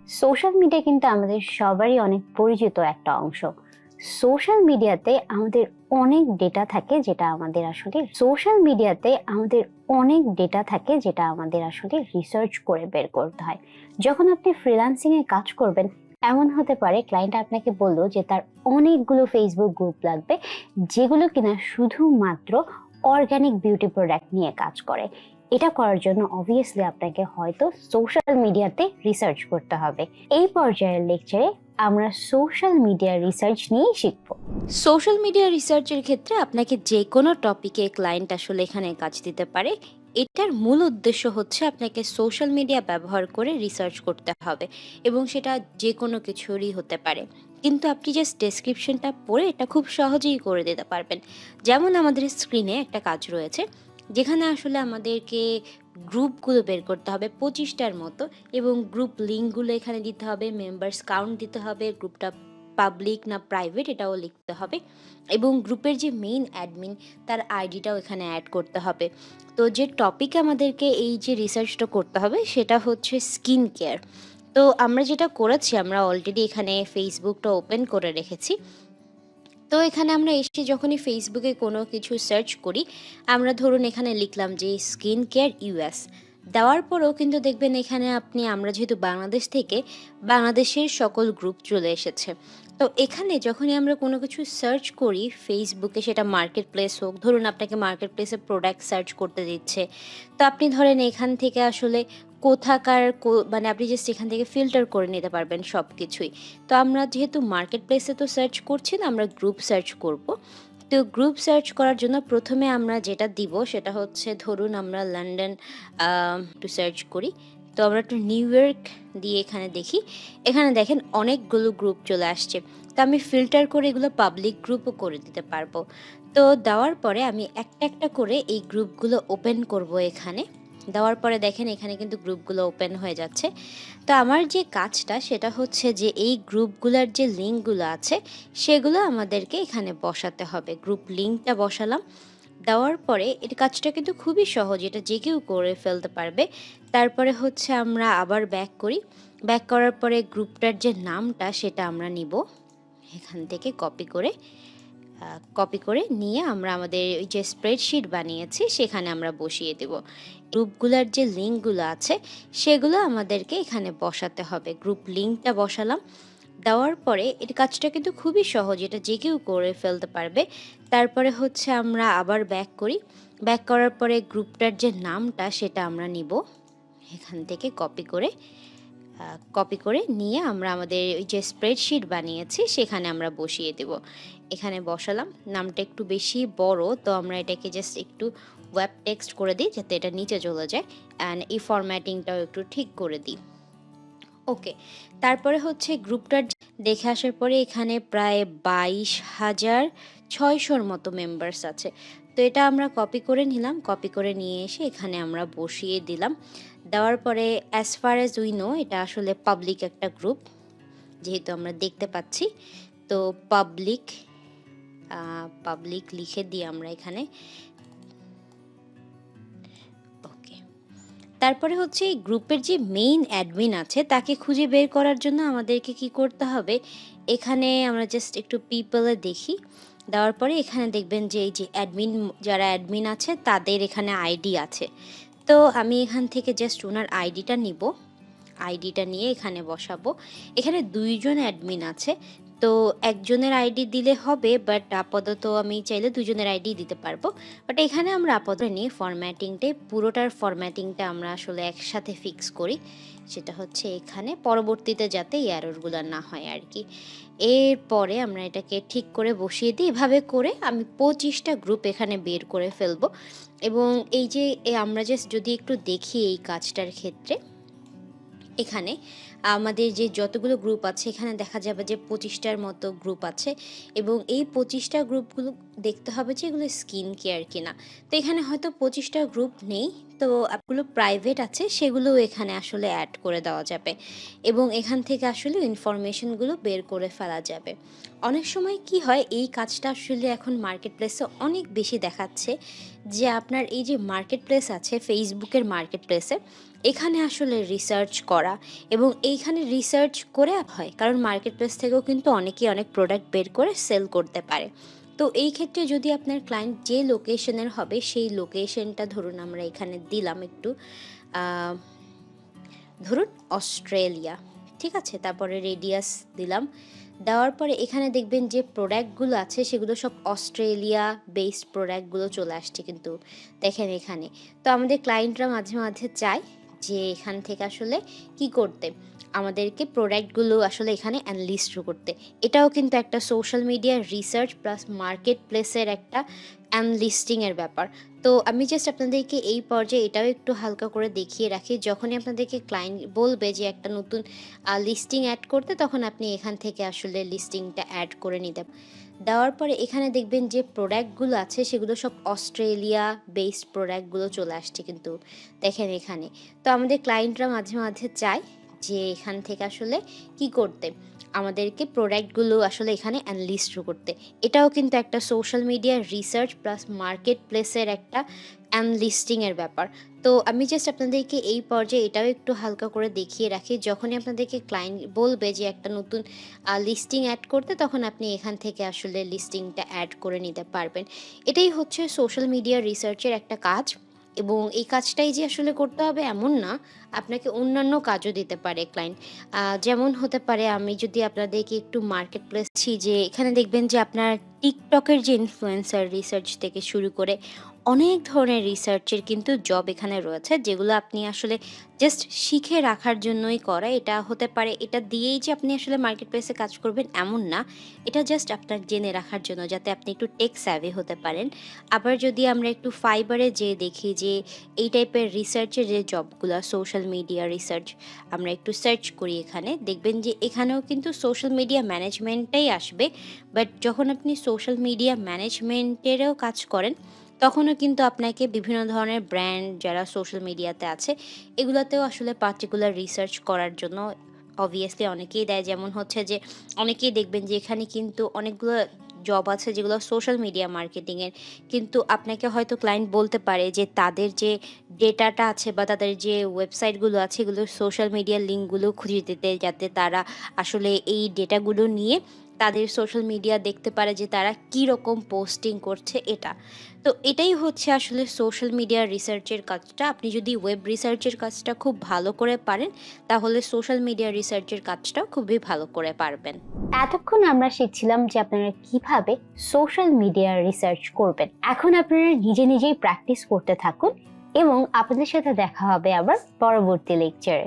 Social media কিন্তু আমাদের সবারই অনেক পরিচিত একটা অংশ। সোশ্যাল মিডিয়াতে আমাদের অনেক ডেটা থাকে যেটা আমাদের আসলে রিসার্চ করে বের করতে হয়। যখন আপনি ফ্রিল্যান্সিং এ কাজ করবেন, এমন হতে পারে ক্লায়েন্ট আপনাকে বলল যে তার অনেকগুলো ফেসবুক গ্রুপ লাগবে যেগুলো কিনা শুধুমাত্র অর্গানিক বিউটি প্রোডাক্ট নিয়ে কাজ করে। এটা করার জন্য অবভিয়াসলি আপনাকে হয়তো সোশ্যাল মিডিয়াতে রিসার্চ করতে হবে। এই পর্যায়ের লেকচারে আমরা সোশ্যাল মিডিয়া রিসার্চ নিয়ে শিখব। সোশ্যাল মিডিয়া রিসার্চের ক্ষেত্রে আপনাকে যে কোনো টপিকে ক্লায়েন্ট আসলে এখানে কাজ দিতে পারে। এটার মূল উদ্দেশ্য হচ্ছে আপনাকে সোশ্যাল মিডিয়া ব্যবহার করে রিসার্চ করতে হবে এবং সেটা যে কোনো কিছুরই হতে পারে। কিন্তু আপনি জাস্ট ডেসক্রিপশনটা পড়ে এটা খুব সহজেই করে দিতে পারবেন। যেমন আমাদের স্ক্রিনে একটা কাজ রয়েছে যেখানে আসলে আমাদেরকে গ্রুপগুলো বের করতে হবে 25টার মতো, এবং গ্রুপ লিঙ্কগুলো এখানে দিতে হবে, মেম্বার্স কাউন্ট দিতে হবে, গ্রুপটা পাবলিক না প্রাইভেট এটাও লিখতে হবে, এবং গ্রুপের যে মেইন অ্যাডমিন তার আইডিটাও এখানে অ্যাড করতে হবে। তো যে টপিকে আমাদেরকে এই যে রিসার্চটা করতে হবে সেটা হচ্ছে স্কিন কেয়ার। তো আমরা যেটা করেছি, আমরা অলরেডি এখানে ফেসবুকটা ওপেন করে রেখেছি। তো এখানে আমরা এসে যখনই ফেসবুকে কোনো কিছু সার্চ করি, আমরা ধরুন এখানে লিখলাম যে স্কিন কেয়ার ইউএস, দেওয়ার পরেও কিন্তু দেখবেন এখানে আমরা যেহেতু বাংলাদেশ থেকে, বাংলাদেশের সকল গ্রুপ চলে এসেছে। তো এখানে যখনই আমরা কোনো কিছু সার্চ করি ফেসবুকে, সেটা মার্কেট প্লেস হোক, ধরুন আপনাকে মার্কেট প্লেসে প্রোডাক্ট সার্চ করতে দিচ্ছে, তো আপনি ধরেন এখান থেকে আসলে কোথাকার মানে আপনি জাস্ট এখান থেকে ফিল্টার করে নিতে পারবেন সব কিছুই। তো আমরা যেহেতু মার্কেট প্লেসে তো সার্চ করছি না, আমরা গ্রুপ সার্চ করব। তো গ্রুপ সার্চ করার জন্য প্রথমে আমরা যেটা দিব সেটা হচ্ছে, ধরুন আমরা লন্ডন একটু সার্চ করি। তো আমরা একটু নিউ ইয়র্ক দিয়ে এখানে দেখি, এখানে দেখেন অনেকগুলো গ্রুপ চলে আসছে। তো আমি ফিল্টার করে এগুলো পাবলিক গ্রুপও করে দিতে পারবো। তো দেওয়ার পরে আমি একটা একটা করে এই গ্রুপগুলো ওপেন করব এখানে। দেওয়ার পরে দেখেন এখানে কিন্তু গ্রুপগুলো ওপেন হয়ে যাচ্ছে। তো আমার যে কাজটা সেটা হচ্ছে যে এই গ্রুপগুলোর যে লিঙ্কগুলো আছে সেগুলো আমাদেরকে এখানে বসাতে হবে। গ্রুপ লিঙ্কটা বসালাম, দেওয়ার পরে এর কাজটা কিন্তু খুবই সহজ, এটা যে কেউ করে ফেলতে পারবে। তারপরে হচ্ছে আমরা আবার ব্যাক করি, ব্যাক করার পরে গ্রুপটার যে নামটা সেটা আমরা নিব, এখান থেকে কপি করে নিয়ে আমরা আমাদের ওই যে স্প্রেডশিট বানিয়েছি সেখানে আমরা বসিয়ে দেব। গ্রুপগুলোর যে লিঙ্কগুলো আছে সেগুলো আমাদেরকে এখানে বসাতে হবে। গ্রুপ লিঙ্কটা বসালাম, দেওয়ার পরে এর কাজটা কিন্তু খুবই সহজ, এটা যে কেউ করে ফেলতে পারবে। তারপরে হচ্ছে আমরা আবার ব্যাক করি, ব্যাক করার পরে গ্রুপটার যে নামটা সেটা আমরা নিব, এখান থেকে কপি করে নিয়ে আমরা আমাদের ওই যে স্প্রেডশিট বানিয়েছি সেখানে আমরা বসিয়ে দেব। এখানে বসালাম, নামটা একটু বেশি বড়, তো আমরা এটাকে জাস্ট একটু ওয়েব টেক্সট করে দিই যাতে এটা নিচে চলে যায়, অ্যান্ড এই ফরম্যাটিংটাও একটু ঠিক করে দিই। ওকে, তারপরে হচ্ছে গ্রুপটার দেখে আসার পরে এখানে প্রায় 22,600 মতো মেম্বার্স আছে। তো এটা আমরা কপি করে নিলাম, কপি করে নিয়ে এসে এখানে আমরা বসিয়ে দিলাম। দেওয়ার পরে as far as we know এটা আসলে পাবলিক একটা গ্রুপ, যেহেতু আমরা দেখতে পাচ্ছি। তো পাবলিক লিখে দিই আমরা এখানে। ওকে, তারপরে হচ্ছে এই গ্রুপের যে মেইন অ্যাডমিন আছে তাকে খুঁজে বের করার জন্য আমাদেরকে কি করতে হবে, এখানে আমরা জাস্ট একটু পিপলে দেখি। দেওয়ার পরে এখানে দেখবেন যে এই যে যারা অ্যাডমিন আছে তাদের এখানে আইডি আছে। তো আমি এখান থেকে জাস্ট ওনার আইডিটা নিব, আইডিটা নিয়ে এখানে বসাবো। এখানে 2জন অ্যাডমিন আছে, তো একজনের আইডি দিলে হবে, বাট আপাতত আমি চাইলে 2জনের আইডি দিতে পারবো। বাট এখানে আমরা আপাতত নিয়ে পুরোটার ফরম্যাটিংটা আমরা আসলে একসাথে ফিক্স করি, সেটা হচ্ছে এখানে, পরবর্তীতে যাতে এই এররগুলো না হয় আর কি। এরপরে আমরা এটাকে ঠিক করে বসিয়ে দিই। এভাবে করে আমি 25টা গ্রুপ এখানে বের করে ফেলবো। এবং এই যে আমরা জাস্ট যদি একটু দেখি এই কাজটার ক্ষেত্রে, এখানে আমাদের যে যতগুলো গ্রুপ আছে এখানে দেখা যাবে যে 25টার মতো গ্রুপ আছে, এবং এই 25টা গ্রুপগুলো দেখতে হবে যে এগুলো স্কিন কেয়ার কিনা। তো এখানে হয়তো 25টা গ্রুপ নেই, তো অ্যাপগুলো প্রাইভেট আছে সেগুলোও এখানে আসলে অ্যাড করে দেওয়া যাবে এবং এখান থেকে আসলে ইনফরমেশনগুলো বের করে ফেলা যাবে। অনেক সময় কি হয়, এই কাজটা আসলে এখন মার্কেট প্লেসে অনেক বেশি দেখাচ্ছে যে আপনার এই যে মার্কেট প্লেস আছে, ফেসবুকের মার্কেট প্লেসে এখানে আসলে রিসার্চ করা এবং এইখানে রিসার্চ করে হয়, কারণ মার্কেট প্লেস থেকেও কিন্তু অনেকেই অনেক প্রোডাক্ট বের করে সেল করতে পারে। তো এই ক্ষেত্রে যদি আপনার ক্লায়েন্ট যে লোকেশনের হবে সেই লোকেশনটা ধরুন আমরা এখানে দিলাম একটু, আহ, ধরুন অস্ট্রেলিয়া, ঠিক আছে, তারপরে রেডিয়াস দিলাম। দেওয়ার পরে এখানে দেখবেন যে প্রোডাক্টগুলো আছে সেগুলো সব অস্ট্রেলিয়া বেসড প্রোডাক্টগুলো চলে আসছে কিন্তু দেখেন এখানে। তো আমাদের ক্লায়েন্টরা মাঝে মাঝে চায় যে এখান থেকে আসলে কি করতে, আমাদেরকে প্রোডাক্টগুলো আসলে এখানে অ্যানালিস্ট করতে। এটাও কিন্তু একটা social media research plus market প্লেসের একটা অ্যানলিস্টিংয়ের ব্যাপার। তো আমি জাস্ট আপনাদেরকে এই পর্যায়ে এটাও একটু হালকা করে দেখিয়ে রাখি, যখনই আপনাদেরকে ক্লায়েন্ট বলবে যে একটা নতুন লিস্টিং অ্যাড করতে, তখন আপনি এখান থেকে আসলে লিস্টিংটা অ্যাড করে নিতে। দেওয়ার পরে এখানে দেখবেন যে প্রোডাক্টগুলো আছে সেগুলো সব অস্ট্রেলিয়া বেসড প্রোডাক্টগুলো চলে আসছে কিন্তু দেখেন এখানে। তো আমাদের ক্লায়েন্টরা মাঝে মাঝে চায় যে এখান থেকে আসলে কি করতে, আমাদেরকে প্রোডাক্টগুলো আসলে এখানে অ্যানালিস্ট করতে। এটাও কিন্তু একটা social media research plus market প্লেসের একটা অ্যানলিস্টিংয়ের ব্যাপার। তো আমি জাস্ট আপনাদেরকে এই পর্যায়ে এটাও একটু হালকা করে দেখিয়ে রাখি, যখনই আপনাদেরকে ক্লায়েন্ট বলবে যে একটা নতুন লিস্টিং অ্যাড করতে, তখন আপনি এখান থেকে আসলে লিস্টিংটা অ্যাড করে নিতে পারবেন। এটাই হচ্ছে সোশ্যাল মিডিয়া রিসার্চের একটা কাজ এবং এই কাজটাই যে আসলে করতে হবে এমন না, আপনাকে অন্যান্য কাজও দিতে পারে ক্লায়েন্ট। যেমন হতে পারে, আমি যদি আপনাদেরকে একটু মার্কেট প্লেসছি, যে এখানে দেখবেন যে আপনার টিকটকের যে ইনফ্লুয়েন্সার রিসার্চ থেকে শুরু করে অনেক ধরনের রিসার্চের কিন্তু জব এখানে রয়েছে, যেগুলো আপনি আসলে জাস্ট শিখে রাখার জন্যই করা। এটা হতে পারে এটা দিয়েই যে আপনি আসলে মার্কেট প্লেসে কাজ করবেন এমন না, এটা জাস্ট আপনার জেনে রাখার জন্য যাতে আপনি একটু টেক স্যাভি হতে পারেন। আবার যদি আমরা একটু ফাইবারে যে দেখি যে এই টাইপের রিসার্চের যে জবগুলো, সোশ্যাল মিডিয়া রিসার্চ, আমরা একটু সার্চ করি, এখানে দেখবেন যে এখানেও কিন্তু সোশ্যাল মিডিয়া ম্যানেজমেন্টটাই আসবে। বাট যখন আপনি সোশ্যাল মিডিয়া ম্যানেজমেন্টেরও কাজ করেন, তখনও কিন্তু আপনাকে বিভিন্ন ধরনের ব্র্যান্ড যারা সোশ্যাল মিডিয়াতে আছে এগুলোতেও আসলে পার্টিকুলার রিসার্চ করার জন্য অবভিয়াসলি অনেকেই দেয়। যেমন হচ্ছে যে অনেকেই দেখবেন যে এখানে কিন্তু অনেকগুলো জব আছে যেগুলো সোশ্যাল মিডিয়া মার্কেটিংয়ের, কিন্তু আপনাকে হয়তো ক্লায়েন্ট বলতে পারে যে তাদের যে ডেটাটা আছে বা তাদের যে ওয়েবসাইটগুলো আছে এগুলো সোশ্যাল মিডিয়ার লিঙ্কগুলো খুঁজে দিতে, যাতে তারা আসলে এই ডেটাগুলো নিয়ে তাদের সোশ্যাল মিডিয়া দেখতে পারে যে তারা কী রকম পোস্টিং করছে এটা। তো এটাই হচ্ছে আসলে সোশ্যাল মিডিয়া রিসার্চের কাজটা। আপনি যদি ওয়েব রিসার্চের কাজটা খুব ভালো করে পারেন, তাহলে সোশ্যাল মিডিয়া রিসার্চের কাজটাও খুবই ভালো করে পারবেন। এতক্ষণ আমরা শিখছিলাম যে আপনারা কিভাবে সোশ্যাল মিডিয়া রিসার্চ করবেন। এখন আপনারা নিজে নিজেই প্র্যাকটিস করতে থাকুন এবং আপনাদের সাথে দেখা হবে আবার পরবর্তী লেকচারে।